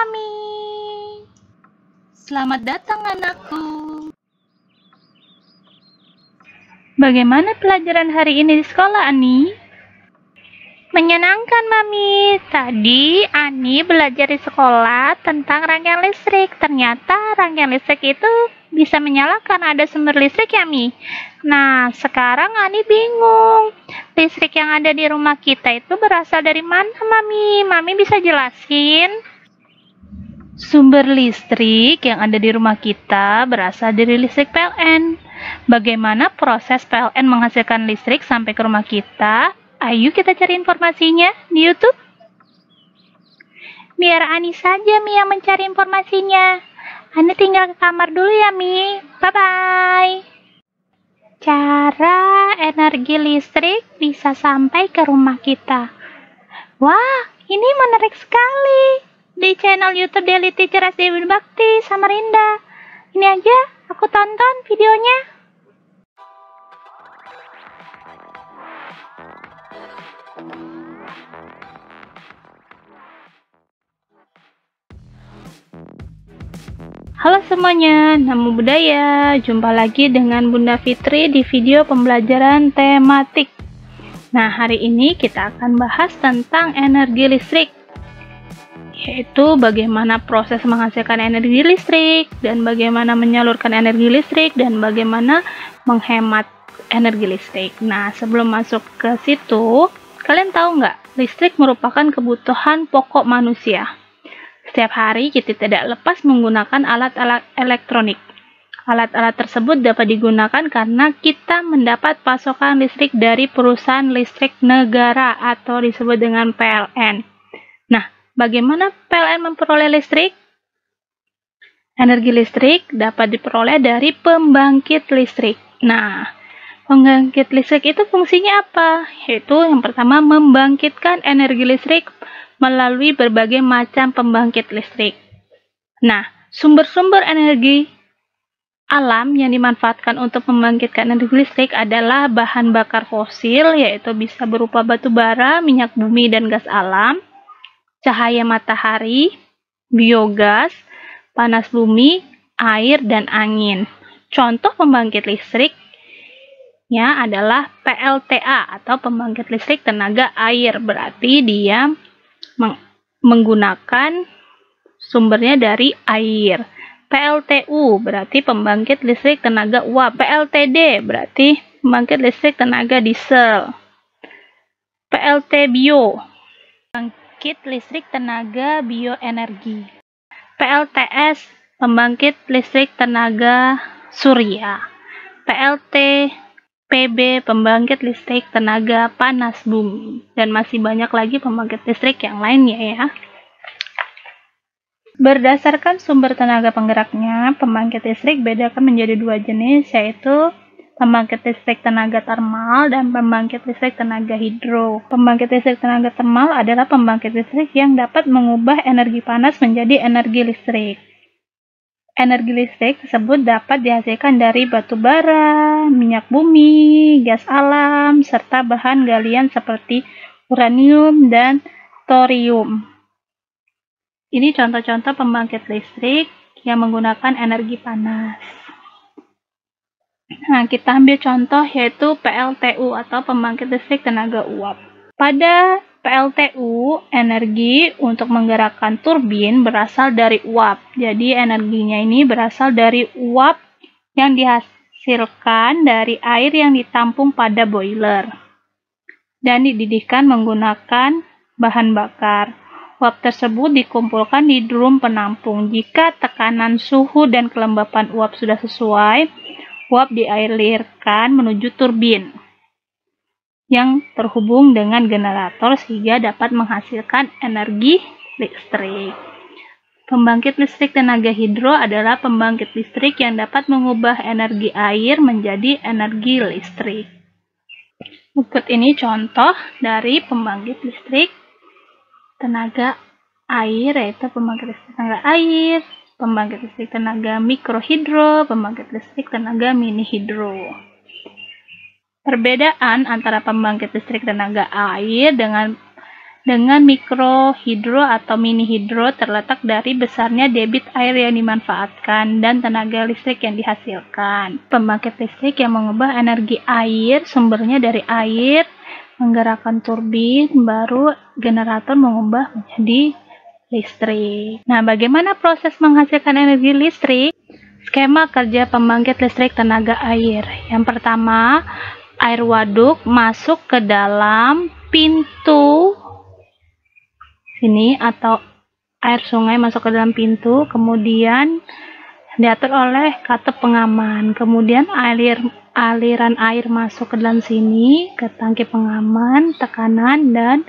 Mami. Selamat datang anakku. Bagaimana pelajaran hari ini di sekolah, Ani? Menyenangkan, Mami. Tadi Ani belajar di sekolah tentang rangkaian listrik. Ternyata rangkaian listrik itu bisa menyalakan, ada sumber listrik ya, Mi? Nah, sekarang Ani bingung. Listrik yang ada di rumah kita itu berasal dari mana, Mami? Mami bisa jelasin? Sumber listrik yang ada di rumah kita berasal dari listrik PLN. Bagaimana proses PLN menghasilkan listrik sampai ke rumah kita? Ayo kita cari informasinya di YouTube. Biar Ani saja, Mi, yang mencari informasinya. Ani tinggal ke kamar dulu ya, Mi. Bye-bye. Cara energi listrik bisa sampai ke rumah kita. Wah, ini menarik sekali. Di channel YouTube Daily Teacher SD Bakti Samarinda. Ini aja aku tonton videonya. Halo semuanya, Namo Buddhaya. Jumpa lagi dengan Bunda Fitri di video pembelajaran tematik. Nah, hari ini kita akan bahas tentang energi listrik, yaitu bagaimana proses menghasilkan energi listrik, dan bagaimana menyalurkan energi listrik, dan bagaimana menghemat energi listrik. Nah, sebelum masuk ke situ, kalian tahu nggak, listrik merupakan kebutuhan pokok manusia. Setiap hari kita tidak lepas menggunakan alat-alat elektronik. Alat-alat tersebut dapat digunakan karena kita mendapat pasokan listrik dari perusahaan listrik negara atau disebut dengan PLN. Nah, bagaimana PLN memperoleh listrik? Energi listrik dapat diperoleh dari pembangkit listrik. Nah, pembangkit listrik itu fungsinya apa? Yaitu yang pertama, membangkitkan energi listrik melalui berbagai macam pembangkit listrik. Nah, sumber-sumber energi alam yang dimanfaatkan untuk membangkitkan energi listrik adalah bahan bakar fosil, yaitu bisa berupa batu bara, minyak bumi, dan gas alam, cahaya matahari, biogas, panas bumi, air, dan angin. Contoh pembangkit listrik ya adalah PLTA atau pembangkit listrik tenaga air, berarti dia menggunakan sumbernya dari air. PLTU berarti pembangkit listrik tenaga uap. PLTD berarti pembangkit listrik tenaga diesel. PLT Bio, pembangkit listrik tenaga bioenergi. PLTS, pembangkit listrik tenaga surya. PLT PB, pembangkit listrik tenaga panas bumi, dan masih banyak lagi pembangkit listrik yang lainnya ya. Berdasarkan sumber tenaga penggeraknya, pembangkit listrik bedakan menjadi dua jenis, yaitu pembangkit listrik tenaga termal dan pembangkit listrik tenaga hidro. Pembangkit listrik tenaga termal adalah pembangkit listrik yang dapat mengubah energi panas menjadi energi listrik. Energi listrik tersebut dapat dihasilkan dari batu bara, minyak bumi, gas alam, serta bahan galian seperti uranium dan thorium. Ini contoh-contoh pembangkit listrik yang menggunakan energi panas. Nah, kita ambil contoh yaitu PLTU atau pembangkit listrik tenaga uap. Pada PLTU, energi untuk menggerakkan turbin berasal dari uap. Jadi energinya ini berasal dari uap yang dihasilkan dari air yang ditampung pada boiler dan dididihkan menggunakan bahan bakar. Uap tersebut dikumpulkan di drum penampung. Jika tekanan suhu dan kelembapan uap sudah sesuai, uap dialirkan menuju turbin yang terhubung dengan generator sehingga dapat menghasilkan energi listrik. Pembangkit listrik tenaga hidro adalah pembangkit listrik yang dapat mengubah energi air menjadi energi listrik. Berikut ini contoh dari pembangkit listrik tenaga air, yaitu pembangkit listrik tenaga air, pembangkit listrik tenaga mikrohidro, pembangkit listrik tenaga mini hidro. Perbedaan antara pembangkit listrik tenaga air dengan dengan mikrohidro atau mini hidro terletak dari besarnya debit air yang dimanfaatkan dan tenaga listrik yang dihasilkan. Pembangkit listrik yang mengubah energi air, sumbernya dari air, menggerakkan turbin, baru generator mengubah menjadi listrik. Nah, bagaimana proses menghasilkan energi listrik? Skema kerja pembangkit listrik tenaga air. Yang pertama, air waduk masuk ke dalam pintu sini atau air sungai masuk ke dalam pintu, kemudian diatur oleh katup pengaman. Kemudian aliran air masuk ke dalam sini ke tangki pengaman, tekanan dan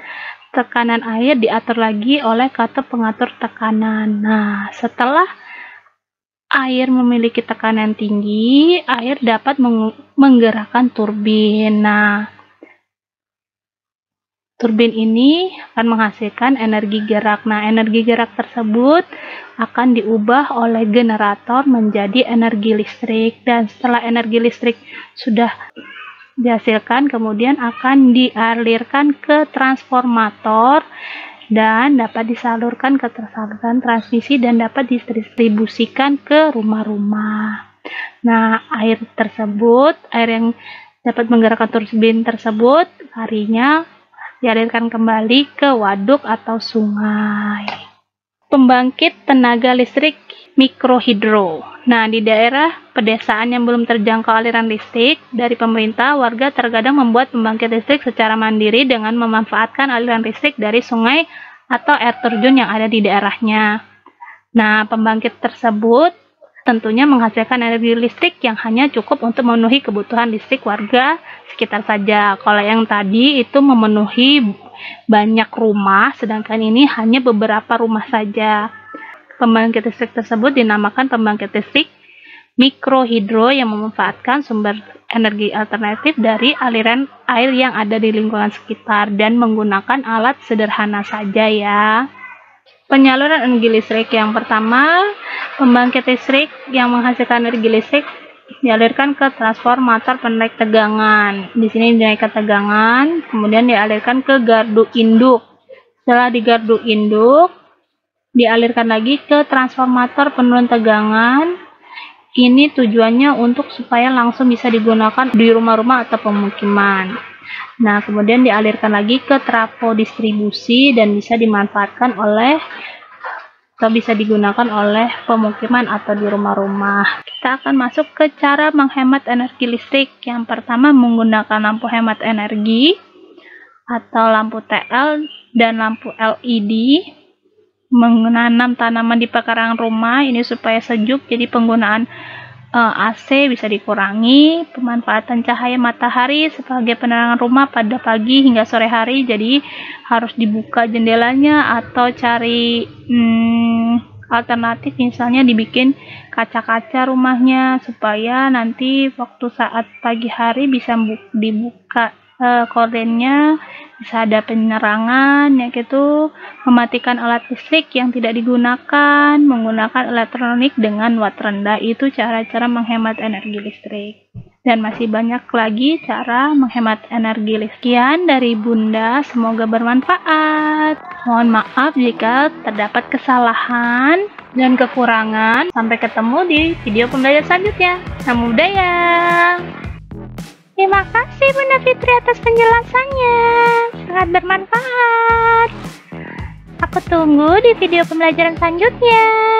tekanan air diatur lagi oleh katup pengatur tekanan. Nah, setelah air memiliki tekanan tinggi, air dapat menggerakkan turbin. Nah, turbin ini akan menghasilkan energi gerak. Nah, energi gerak tersebut akan diubah oleh generator menjadi energi listrik. Dan setelah energi listrik sudah dihasilkan, kemudian akan dialirkan ke transformator dan dapat disalurkan ke saluran transmisi dan dapat didistribusikan ke rumah-rumah. Nah, air yang dapat menggerakkan turbin tersebut larinya dialirkan kembali ke waduk atau sungai. Pembangkit tenaga listrik mikrohidro. Nah, di daerah pedesaan yang belum terjangkau aliran listrik dari pemerintah, warga terkadang membuat pembangkit listrik secara mandiri dengan memanfaatkan aliran listrik dari sungai atau air terjun yang ada di daerahnya. Nah, pembangkit tersebut tentunya menghasilkan energi listrik yang hanya cukup untuk memenuhi kebutuhan listrik warga sekitar saja. Kalau yang tadi itu memenuhi banyak rumah, sedangkan ini hanya beberapa rumah saja. Pembangkit listrik tersebut dinamakan pembangkit listrik mikrohidro yang memanfaatkan sumber energi alternatif dari aliran air yang ada di lingkungan sekitar dan menggunakan alat sederhana saja ya. Penyaluran energi listrik yang pertama, pembangkit listrik yang menghasilkan energi listrik dialirkan ke transformator penarik tegangan. Di sini dinaikkan tegangan, kemudian dialirkan ke gardu induk. Setelah di gardu induk, dialirkan lagi ke transformator penurun tegangan. Ini tujuannya untuk supaya langsung bisa digunakan di rumah-rumah atau pemukiman. Nah, kemudian dialirkan lagi ke trafo distribusi dan bisa dimanfaatkan atau bisa digunakan oleh pemukiman atau di rumah-rumah. Kita akan masuk ke cara menghemat energi listrik. Yang pertama, menggunakan lampu hemat energi atau lampu TL dan lampu LED. Menanam tanaman di pekarangan rumah ini supaya sejuk, jadi penggunaan AC bisa dikurangi. Pemanfaatan cahaya matahari sebagai penerangan rumah pada pagi hingga sore hari, jadi harus dibuka jendelanya atau cari alternatif, misalnya dibikin kaca-kaca rumahnya supaya nanti waktu saat pagi hari bisa dibuka kordennya, bisa ada penerangan ya gitu. Mematikan alat listrik yang tidak digunakan, menggunakan elektronik dengan watt rendah, itu cara-cara menghemat energi listrik. Dan masih banyak lagi cara menghemat energi listrik. Sekian dari Bunda, semoga bermanfaat. Mohon maaf jika terdapat kesalahan dan kekurangan. Sampai ketemu di video pembelajaran selanjutnya. Namo Buddhaya. Terima kasih Bunda Fitri atas penjelasannya, sangat bermanfaat. Aku tunggu di video pembelajaran selanjutnya.